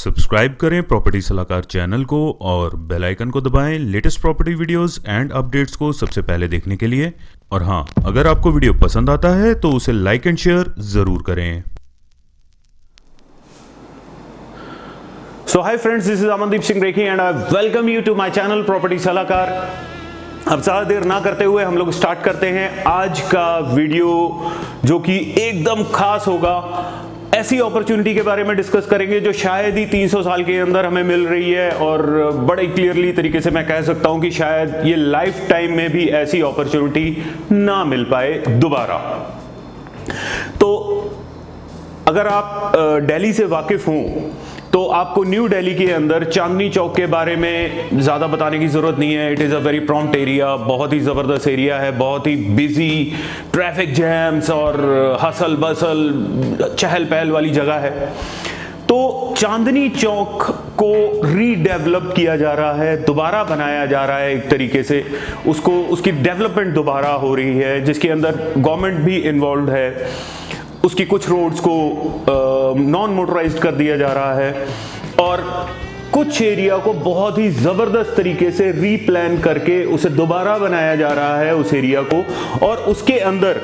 Subscribe करें property सलाहकार channel को और बेल आइकन को दबाएं latest property videos and updates को सबसे पहले देखने के लिए। और हाँ, अगर आपको वीडियो पसंद आता है तो उसे लाइक एंड शेयर जरूर करें। So hi friends, this is Amandeep Singh Rekhi and I welcome you to my channel property सलाहकार। अब ज़्यादा देर ना करते हुए हम लोग स्टार्ट करते हैं आज का वीडियो, जो कि एकदम खास होगा। ऐसी अपॉर्चुनिटी के बारे में डिस्कस करेंगे जो शायद ही 300 साल के अंदर हमें मिल रही है, और बड़े क्लियरली तरीके से मैं कह सकता हूं कि शायद ये लाइफ टाइम में भी ऐसी अपॉर्चुनिटी ना मिल पाए दोबारा। तो अगर आप दिल्ली से वाकिफ हों तो आपको न्यू दिल्ली के अंदर चांदनी चौक के बारे में ज़्यादा बताने की ज़रूरत नहीं है। It is a very prompt area, बहुत ही ज़बरदस्त एरिया है, बहुत ही बिजी, ट्रैफिक जैम्स और हसल बसल चहल पहल वाली जगह है। तो चांदनी चौक को रीडेवलप किया जा रहा है, दोबारा बनाया जा रहा है एक तरीके से, उसकी डेवलपमेंट दोबारा हो रही है, जिसके अंदर गवर्नमेंट भी इन्वॉल्व है। उसकी कुछ रोड्स को नॉन मोटराइज्ड कर दिया जा रहा है और कुछ एरिया को बहुत ही ज़बरदस्त तरीके से रीप्लान करके उसे दोबारा बनाया जा रहा है उस एरिया को, और उसके अंदर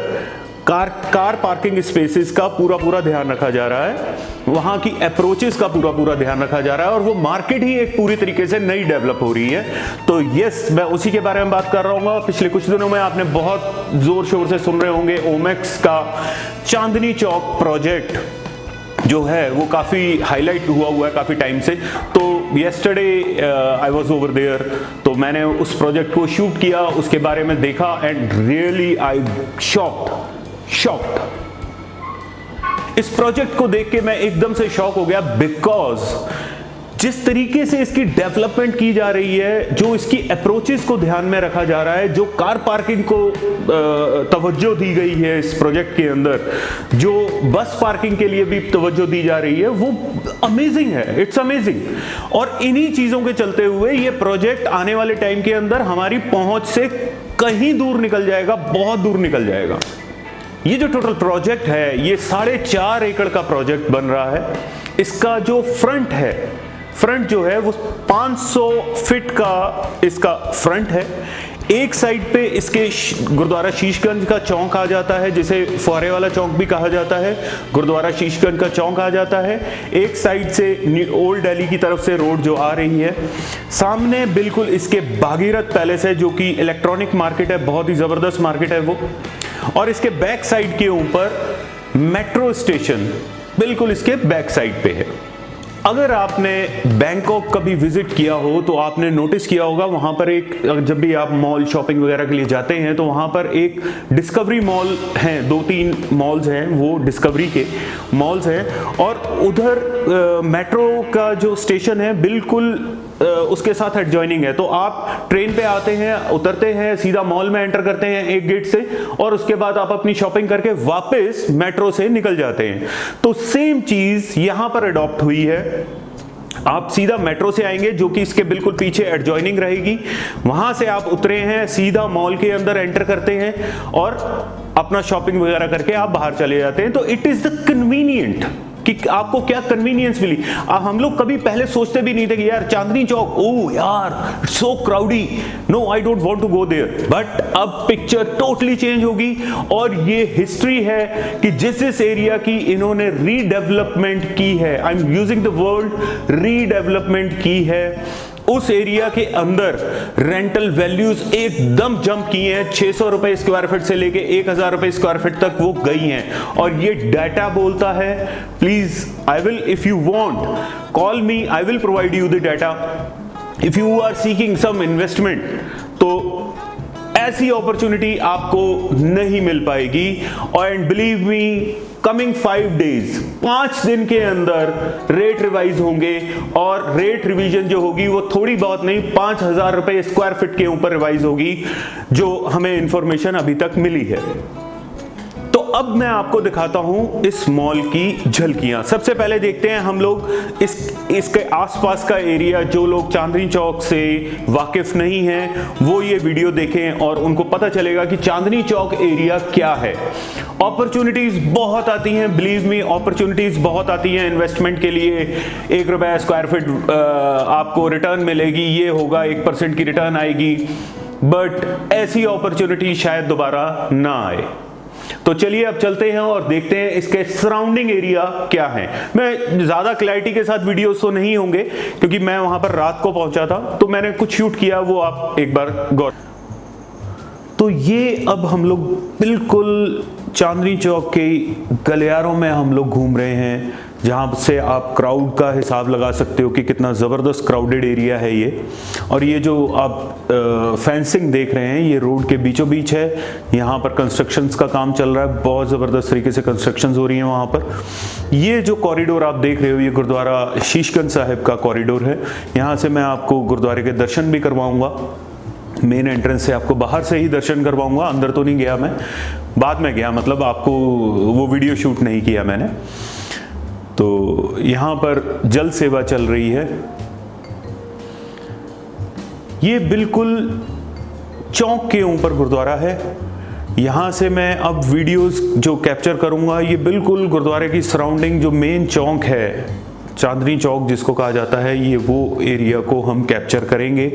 कार पार्किंग स्पेसेस का पूरा ध्यान रखा जा रहा है, वहां की अप्रोचेस का पूरा ध्यान रखा जा रहा है, और वो मार्केट ही एक पूरी तरीके से नई डेवलप हो रही है। तो यस, मैं उसी के बारे में बात कर रहा हूँ। पिछले कुछ दिनों में आपने बहुत जोर शोर से सुन रहे होंगे ओमेक्स का चांदनी चौक प्रोजेक्ट जो है वो काफी हाईलाइट हुआ है काफी टाइम से। तो yesterday I was over there, तो मैंने उस प्रोजेक्ट को शूट किया, उसके बारे में देखा एंड रियली आई शॉक्ड। इस प्रोजेक्ट को देख के मैं एकदम से शॉक हो गया, बिकॉज जिस तरीके से इसकी डेवलपमेंट की जा रही है, जो इसकी अप्रोचेस को ध्यान में रखा जा रहा है, जो कार पार्किंग को तवज्जो दी गई है इस प्रोजेक्ट के अंदर, जो बस पार्किंग के लिए भी तवज्जो दी जा रही है, वो अमेजिंग है, इट्स अमेजिंग। और इन्हीं चीजों के चलते हुए ये प्रोजेक्ट आने वाले टाइम के अंदर हमारी पहुंच से कहीं दूर निकल जाएगा, बहुत दूर निकल जाएगा। ये जो टोटल प्रोजेक्ट है, ये 4.5 एकड़ का प्रोजेक्ट बन रहा है। इसका जो फ्रंट जो है वो 500 फीट का इसका फ्रंट है। एक साइड पे इसके गुरुद्वारा शीशगंज का चौक आ जाता है, जिसे फुहारे वाला चौक भी कहा जाता है, गुरुद्वारा शीशगंज का चौक आ जाता है। एक साइड से ओल्ड दिल्ली की तरफ से रोड जो आ रही है, सामने बिल्कुल इसके भागीरथ पैलेस है, जो कि इलेक्ट्रॉनिक मार्केट है, बहुत ही जबरदस्त मार्केट है वो। और इसके बैक साइड के ऊपर मेट्रो स्टेशन बिल्कुल इसके बैक साइड पे है। अगर आपने बैंकॉक कभी विजिट किया हो तो आपने नोटिस किया होगा, वहां पर एक, जब भी आप मॉल शॉपिंग वगैरह के लिए जाते हैं तो वहां पर एक डिस्कवरी मॉल है, 2-3 मॉल्स हैं, वो डिस्कवरी के मॉल्स हैं। और उधर मेट्रो का जो स्टेशन है बिल्कुल उसके साथ एडजॉइनिंग है। तो आप ट्रेन पे आते हैं, उतरते हैं, सीधा मॉल में एंटर करते हैं एक गेट से, और उसके बाद आप अपनी शॉपिंग करके वापस मेट्रो से निकल जाते हैं। तो सेम चीज यहां पर अडॉप्ट हुई है। आप सीधा मेट्रो से आएंगे, जो कि इसके बिल्कुल पीछे एडजॉइनिंग रहेगी, वहां से आप उतरे हैं, सीधा मॉल के अंदर एंटर करते हैं और अपना शॉपिंग वगैरह करके आप बाहर चले जाते हैं। तो इट इज द कन्वीनियंट कि आपको क्या कन्वीनियंस मिली। हम लोग कभी पहले सोचते भी नहीं थे कि यार चांदनी चौक, ओ यार so crowdy, no I don't want to go there. But अब पिक्चर टोटली चेंज होगी, और ये हिस्ट्री है कि जिस एरिया की इन्होंने रीडेवलपमेंट की है, I am using the word redevelopment की है, उस एरिया के अंदर रेंटल वैल्यूज एकदम जंप की हैं। 600 रुपए स्क्वायर फीट से लेके 1000 रुपए स्क्वायर फीट तक वो गई हैं, और ये डाटा बोलता है। Please, I will, if you want call me, I will provide you the data. If you are seeking some investment, तो ऐसी अपॉर्चुनिटी आपको नहीं मिल पाएगी। And believe me, coming 5 days, 5 दिन के अंदर रेट रिवाइज होंगे, और रेट रिवीजन जो होगी वो थोड़ी बहुत नहीं, 5000 रुपए स्क्वायर फीट के ऊपर रिवाइज होगी, जो हमें इंफॉर्मेशन अभी तक मिली है। तो अब मैं आपको दिखाता हूं इस मॉल की झलकियां। सबसे पहले देखते हैं हम लोग इसके आसपास का एरिया। जो लोग चांदनी चौक से वाकिफ नहीं हैं वो ये वीडियो देखें और उनको पता चलेगा कि चांदनी चौक एरिया क्या है। अपॉर्चुनिटीज बहुत आती हैं, बिलीव मी, अपॉर्चुनिटीज बहुत आती हैं इन्वेस्टमेंट के लिए। 1 रुपया स्क्वायर फीट आपको रिटर्न मिलेगी, ये होगा 1% की रिटर्न आएगी, बट ऐसी अपॉर्चुनिटी शायद दोबारा ना आए। तो चलिए अब चलते हैं और देखते हैं इसके सराउंडिंग एरिया क्या है। मैं ज्यादा क्लैरिटी के साथ वीडियोस तो नहीं होंगे क्योंकि मैं वहां पर रात को पहुंचा था, तो मैंने कुछ शूट किया, वो आप एक बार गौर। तो ये अब हम लोग बिल्कुल चांदनी चौक के गलियारों में हम लोग घूम रहे हैं, जहाँ से आप क्राउड का हिसाब लगा सकते हो कि कितना ज़बरदस्त क्राउडेड एरिया है ये। और ये जो आप फेंसिंग देख रहे हैं, ये रोड के बीचों बीच है। यहाँ पर कंस्ट्रक्शंस का काम चल रहा है, बहुत ज़बरदस्त तरीके से कंस्ट्रक्शंस हो रही हैं वहाँ पर। ये जो कॉरिडोर आप देख रहे हो, ये गुरुद्वारा शीशगंज साहिब का कॉरिडोर है। यहाँ से मैं आपको गुरुद्वारे के दर्शन भी करवाऊँगा। मेन एंट्रेंस से आपको बाहर से ही दर्शन करवाऊंगा, अंदर तो नहीं गया मैं, बाद में गया, मतलब आपको वो वीडियो शूट नहीं किया मैंने। तो यहाँ पर जल सेवा चल रही है। ये बिल्कुल चौक के ऊपर गुरुद्वारा है। यहाँ से मैं अब वीडियोस जो कैप्चर करूँगा, ये बिल्कुल गुरुद्वारे की सराउंडिंग जो मेन चौक है, चांदनी चौक जिसको कहा जाता है, ये वो एरिया को हम कैप्चर करेंगे।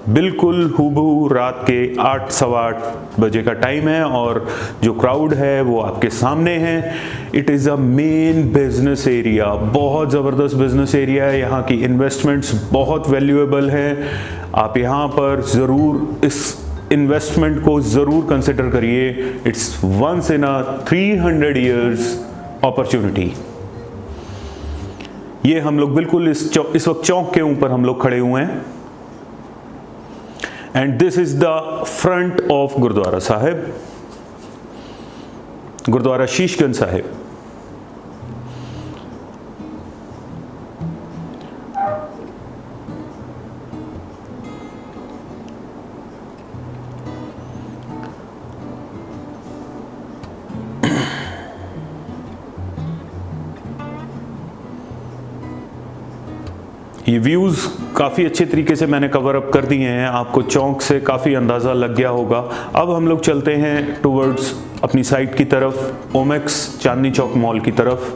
बिल्कुल हूबहू रात के 8 सवा 8 बजे का टाइम है और जो क्राउड है वो आपके सामने है। It is a main business area, बहुत ज़बरदस्त बिजनेस एरिया है। यहाँ की इन्वेस्टमेंट्स बहुत वैल्यूएबल हैं। आप यहाँ पर ज़रूर इस इन्वेस्टमेंट को ज़रूर कंसिडर करिए। It's once in a 300 years opportunity. ये हम लोग बिल्कुल इस वक्त चौक के ऊपर हम लोग खड़े हुए हैं। And this is the front of gurdwara Sahib, gurdwara Sheeshganj Sahib. ये व्यूज़ काफ़ी अच्छे तरीके से मैंने कवर अप कर दिए हैं, आपको चौक से काफ़ी अंदाज़ा लग गया होगा। अब हम लोग चलते हैं टुवर्ड्स अपनी साइड की तरफ, ओमेक्स चांदनी चौक मॉल की तरफ।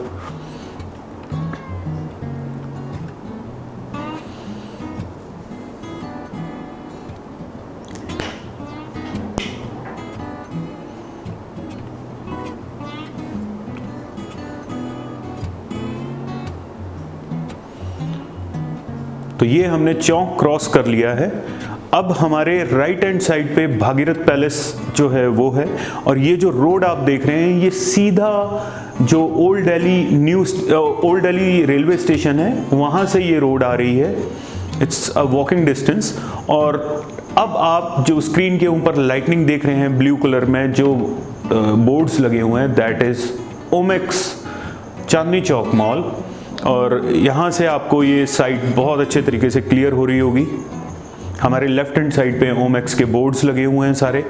तो ये हमने चौक क्रॉस कर लिया है। अब हमारे राइट हैंड साइड पे भागीरथ पैलेस जो है वो है, और ये जो रोड आप देख रहे हैं, ये सीधा जो ओल्ड दिल्ली रेलवे स्टेशन है वहाँ से ये रोड आ रही है। It's a walking distance. और अब आप जो स्क्रीन के ऊपर लाइटनिंग देख रहे हैं ब्लू कलर में, जो बोर्ड्स लगे हुए हैं, that is Omaxe Chandni Chowk mall. और यहाँ से आपको ये साइट बहुत अच्छे तरीके से क्लियर हो रही होगी। हमारे लेफ्ट हैंड साइड पे ओमेक्स के बोर्ड्स लगे हुए हैं सारे।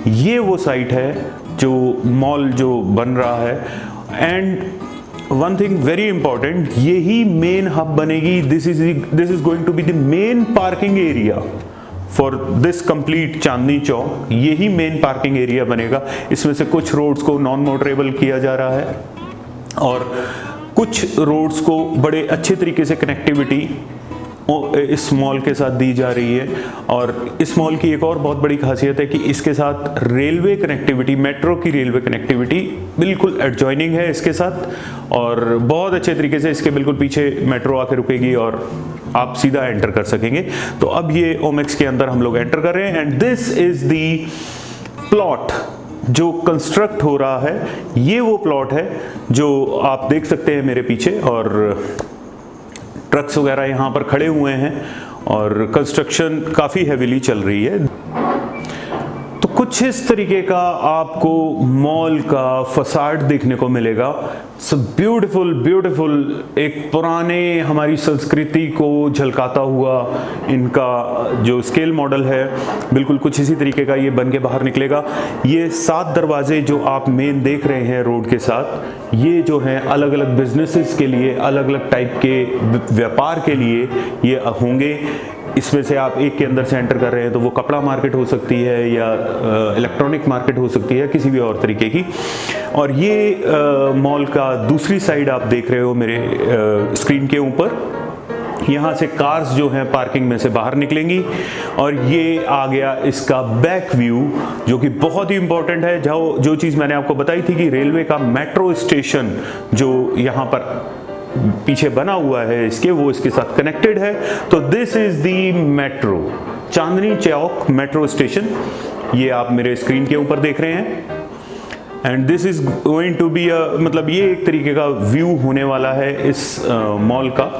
ये वो साइट है जो मॉल जो बन रहा है। And one thing very important, यही मेन हब बनेगी। This is going to be the main parking area for this complete Chandni Chowk. यही मेन पार्किंग एरिया बनेगा। इसमें से कुछ रोड्स को नॉन मोटरेबल किया जा रहा है और कुछ रोड्स को बड़े अच्छे तरीके से कनेक्टिविटी इस मॉल के साथ दी जा रही है। और इस मॉल की एक और बहुत बड़ी खासियत है कि इसके साथ रेलवे कनेक्टिविटी, मेट्रो की रेलवे कनेक्टिविटी बिल्कुल एडजॉइनिंग है इसके साथ। और बहुत अच्छे तरीके से इसके बिल्कुल पीछे मेट्रो आके रुकेगी और आप सीधा एंटर कर सकेंगे। तो अब ये ओमेक्स के अंदर हम लोग एंटर कर रहे हैं। And this is the plot जो कंस्ट्रक्ट हो रहा है। ये वो प्लॉट है जो आप देख सकते हैं मेरे पीछे, और ट्रक्स वगैरह यहाँ पर खड़े हुए हैं और कंस्ट्रक्शन काफ़ी हैवीली चल रही है। तो कुछ इस तरीके का आपको मॉल का फसाड देखने को मिलेगा। ब्यूटीफुल ब्यूटीफुल, एक पुराने हमारी संस्कृति को झलकाता हुआ इनका जो स्केल मॉडल है, बिल्कुल कुछ इसी तरीके का ये बन के बाहर निकलेगा। ये 7 दरवाजे जो आप मेन देख रहे हैं रोड के साथ, ये जो हैं अलग अलग बिजनेसेस के लिए, अलग अलग टाइप के व्यापार के लिए ये होंगे। इसमें से आप एक के अंदर से एंटर कर रहे हैं तो वो कपड़ा मार्केट हो सकती है या इलेक्ट्रॉनिक मार्केट हो सकती है, किसी भी और तरीके की। और ये मॉल का दूसरी साइड आप देख रहे हो मेरे स्क्रीन के ऊपर। यहाँ से कार्स जो हैं पार्किंग में से बाहर निकलेंगी और ये आ गया इसका बैक व्यू, जो कि बहुत ही इंपॉर्टेंट है। जो चीज़ मैंने आपको बताई थी कि रेलवे का मेट्रो स्टेशन जो यहाँ पर पीछे बना हुआ है इसके, वो इसके साथ कनेक्टेड है। तो this is the metro, Chandni Chowk metro station. ये आप मेरे स्क्रीन के ऊपर देख रहे हैं। And this is going to be मतलब ये एक तरीके का व्यू होने वाला है इस मॉल का।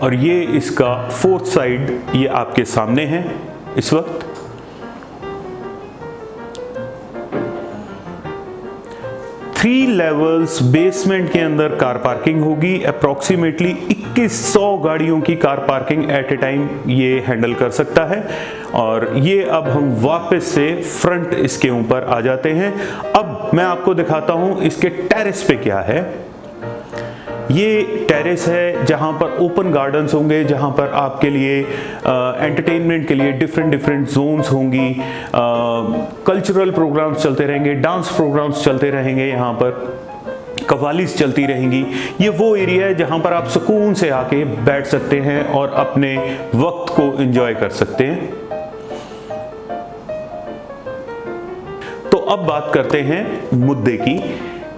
और ये इसका फोर्थ साइड ये आपके सामने है इस वक्त। थ्री लेवल्स बेसमेंट के अंदर कार पार्किंग होगी। अप्रॉक्सीमेटली 2100 गाड़ियों की car parking at a time ये हैंडल कर सकता है। और ये अब हम वापस से फ्रंट इसके ऊपर आ जाते हैं। अब मैं आपको दिखाता हूं इसके टेरेस पे क्या है। ये टेरेस है जहां पर ओपन गार्डन्स होंगे, जहां पर आपके लिए एंटरटेनमेंट के लिए डिफरेंट जोन्स होंगी, कल्चरल प्रोग्राम्स चलते रहेंगे, डांस प्रोग्राम्स चलते रहेंगे, यहाँ पर कव्वालीस चलती रहेंगी। ये वो एरिया है जहां पर आप सुकून से आके बैठ सकते हैं और अपने वक्त को एंजॉय कर सकते हैं। तो अब बात करते हैं मुद्दे की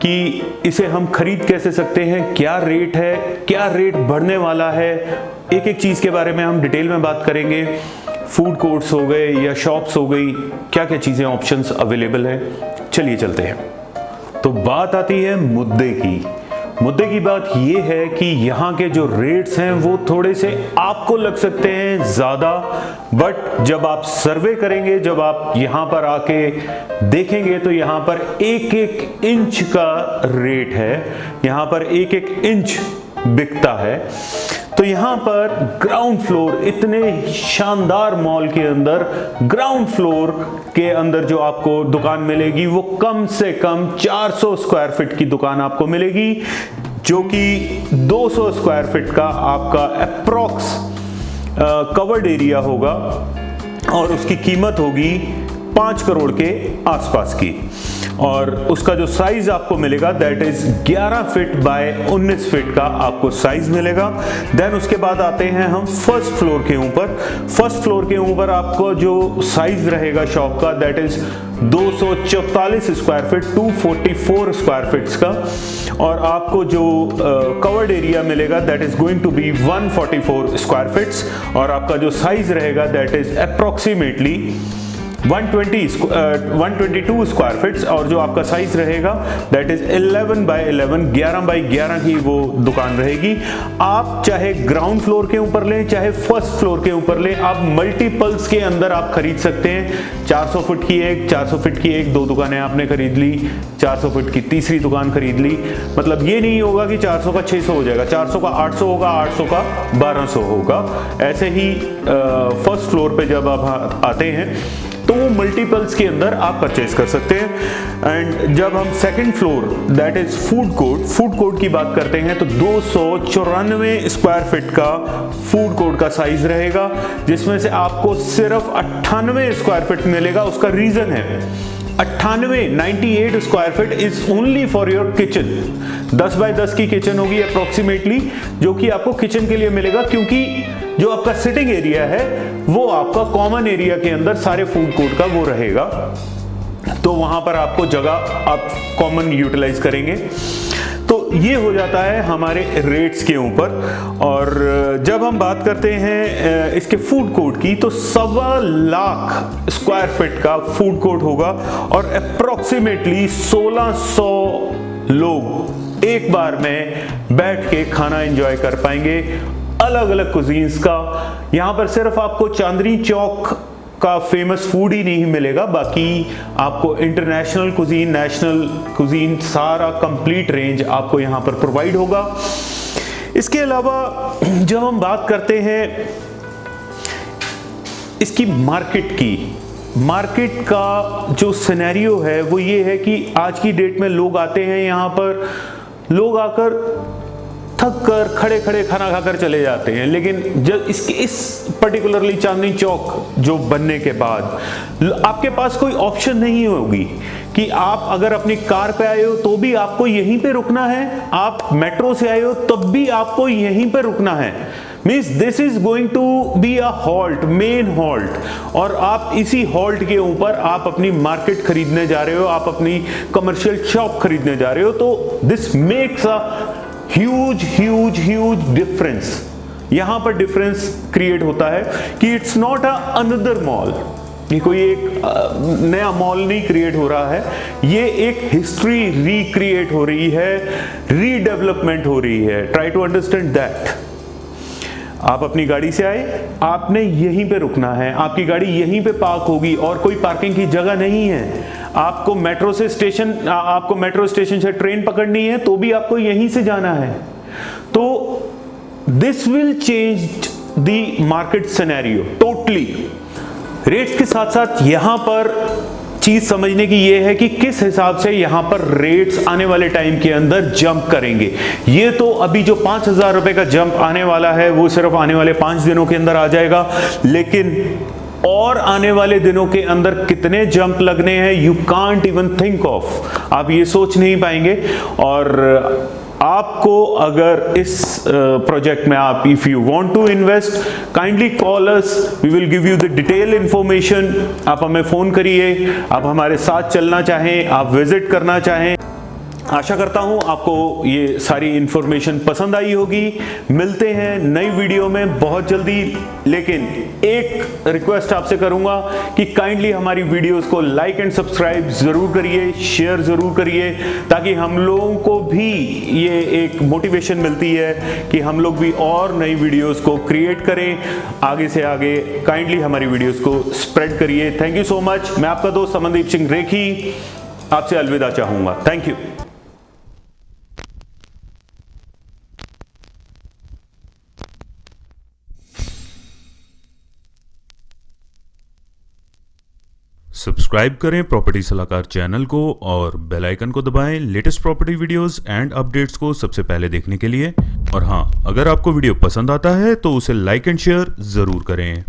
कि इसे हम खरीद कैसे सकते हैं, क्या रेट है, क्या रेट बढ़ने वाला है। एक एक चीज़ के बारे में हम डिटेल में बात करेंगे। फूड कोर्ट्स हो गए या शॉप्स हो गई, क्या क्या चीज़ें ऑप्शंस अवेलेबल हैं। चलिए चलते हैं। तो बात आती है मुद्दे की। मुद्दे की बात ये है कि यहाँ के जो रेट्स हैं वो थोड़े से आपको लग सकते हैं ज़्यादा, बट जब आप सर्वे करेंगे, जब आप यहाँ पर आके देखेंगे तो यहाँ पर एक एक इंच का रेट है, यहाँ पर एक एक इंच बिकता है। तो यहाँ पर ग्राउंड फ्लोर, इतने शानदार मॉल के अंदर ग्राउंड फ्लोर के अंदर जो आपको दुकान मिलेगी वो कम से कम 400 स्क्वायर फीट की दुकान आपको मिलेगी, जो कि 200 स्क्वायर फीट का आपका अप्रॉक्स कवर्ड एरिया होगा और उसकी कीमत होगी 5 करोड़ के आसपास की। और उसका जो साइज आपको मिलेगा that is 11 feet by 19 feet का आपको साइज मिलेगा। देन उसके बाद आते हैं हम फर्स्ट फ्लोर के ऊपर। फर्स्ट फ्लोर के ऊपर आपको जो साइज रहेगा शॉप का that is 244 square feet, 244 square feets का। और आपको जो कवर्ड एरिया मिलेगा that is going to be 144 square feets. और आपका जो साइज रहेगा that is approximately 122 square feets. और जो आपका साइज रहेगा दैट इज 11 बाय 11, 11 बाय 11 की वो दुकान रहेगी। आप चाहे ग्राउंड फ्लोर के ऊपर लें चाहे फर्स्ट फ्लोर के ऊपर लें, आप मल्टीपल्स के अंदर आप खरीद सकते हैं। 400 फुट की एक, 400 फीट की एक, 2 दुकानें आपने खरीद ली, 400 फीट की तीसरी दुकान खरीद ली। मतलब ये नहीं होगा कि 400 का 600 हो जाएगा, 400 का 800 होगा, 800 का 1200 होगा। ऐसे ही फर्स्ट फ्लोर पे जब आप आते हैं तो वो मल्टीपल्स के अंदर आप परचेज कर सकते हैं। एंड जब हम second floor that is food court की बात करते हैं तो 294 स्क्वायर फीट का फूड कोर्ट का साइज रहेगा, जिसमें से आपको सिर्फ 98 स्क्वायर फीट मिलेगा। उसका रीजन है 98 square feet is only for your kitchen. 10 by 10 की किचन होगी अप्रोक्सीमेटली, जो कि आपको किचन के लिए मिलेगा, क्योंकि जो आपका सिटिंग एरिया है वो आपका कॉमन एरिया के अंदर सारे फूड कोर्ट का वो रहेगा। तो वहां पर आपको जगह आप कॉमन यूटिलाइज करेंगे। तो ये हो जाता है हमारे रेट्स के ऊपर। और जब हम बात करते हैं इसके फूड कोर्ट की तो 1.25 लाख स्क्वायर फीट का फूड कोर्ट होगा और अप्रोक्सीमेटली 1600 लोग एक बार में बैठ के खाना एंजॉय कर पाएंगे अलग अलग कुजीन्स का। यहां पर सिर्फ आपको चांदनी चौक का फेमस फूड ही नहीं मिलेगा, बाकी आपको इंटरनेशनल कुजीन, नेशनल कुजीन, सारा कंप्लीट रेंज आपको यहां पर प्रोवाइड होगा। इसके अलावा जब हम बात करते हैं इसकी मार्केट का जो सिनेरियो है वो ये है कि आज की डेट में लोग आते हैं यहाँ पर, लोग आकर थक कर खड़े खड़े खाना खाकर चले जाते हैं, लेकिन जब इस पर्टिकुलरली चांदनी चौक जो बनने के बाद आपके पास कोई ऑप्शन नहीं होगी कि आप अगर अपनी कार पे आए हो तो भी आपको यहीं पे रुकना है, आप मेट्रो से आए हो तब भी आपको यहीं पे रुकना है। Means this is going to be a halt, main halt, और आप इसी हॉल्ट के ऊपर आप अपनी मार्केट खरीदने जा रहे हो, आप अपनी कमर्शियल शॉप खरीदने जा रहे हो। तो this makes a huge huge huge difference. यहां पर डिफरेंस क्रिएट होता है कि it's not a another mall, ये कोई एक नया मॉल नहीं क्रिएट हो रहा है, ये एक हिस्ट्री रिक्रिएट हो रही है, रीडेवलपमेंट हो रही है। Try to understand that. आप अपनी गाड़ी से आए, आपने यहीं पे रुकना है, आपकी गाड़ी यहीं पे पार्क होगी और कोई पार्किंग की जगह नहीं है। आपको मेट्रो स्टेशन से ट्रेन पकड़नी है तो भी आपको यहीं से जाना है। तो this will change the market scenario totally. Rates के साथ साथ यहां पर चीज समझने की यह है कि किस हिसाब से यहां पर रेट्स आने वाले टाइम के अंदर जंप करेंगे। ये तो अभी जो 5,000 रुपए का जंप आने वाला है वो सिर्फ आने वाले 5 दिनों के अंदर आ जाएगा, लेकिन और आने वाले दिनों के अंदर कितने जंप लगने हैं you can't even think of, आप ये सोच नहीं पाएंगे। और आपको अगर इस प्रोजेक्ट में आप if you want to invest, kindly call us, we will give you the detail information. आप हमें फोन करिए, आप हमारे साथ चलना चाहें, आप विजिट करना चाहें। आशा करता हूं आपको ये सारी इंफॉर्मेशन पसंद आई होगी। मिलते हैं नई वीडियो में बहुत जल्दी, लेकिन एक रिक्वेस्ट आपसे करूंगा कि काइंडली हमारी वीडियोस को लाइक एंड सब्सक्राइब जरूर करिए, शेयर जरूर करिए, ताकि हम लोगों को भी ये एक मोटिवेशन मिलती है कि हम लोग भी और नई वीडियोस को क्रिएट करें आगे से आगे। काइंडली हमारी वीडियोस को स्प्रेड करिए। Thank you so much. मैं आपका दोस्त अमनदीप सिंह रेखी आपसे अलविदा चाहूंगा। Thank you. सब्सक्राइब करें प्रॉपर्टी सलाहकार चैनल को और बेल आइकन को दबाएं latest property videos and updates को सबसे पहले देखने के लिए। और हाँ, अगर आपको वीडियो पसंद आता है तो उसे लाइक एंड शेयर जरूर करें।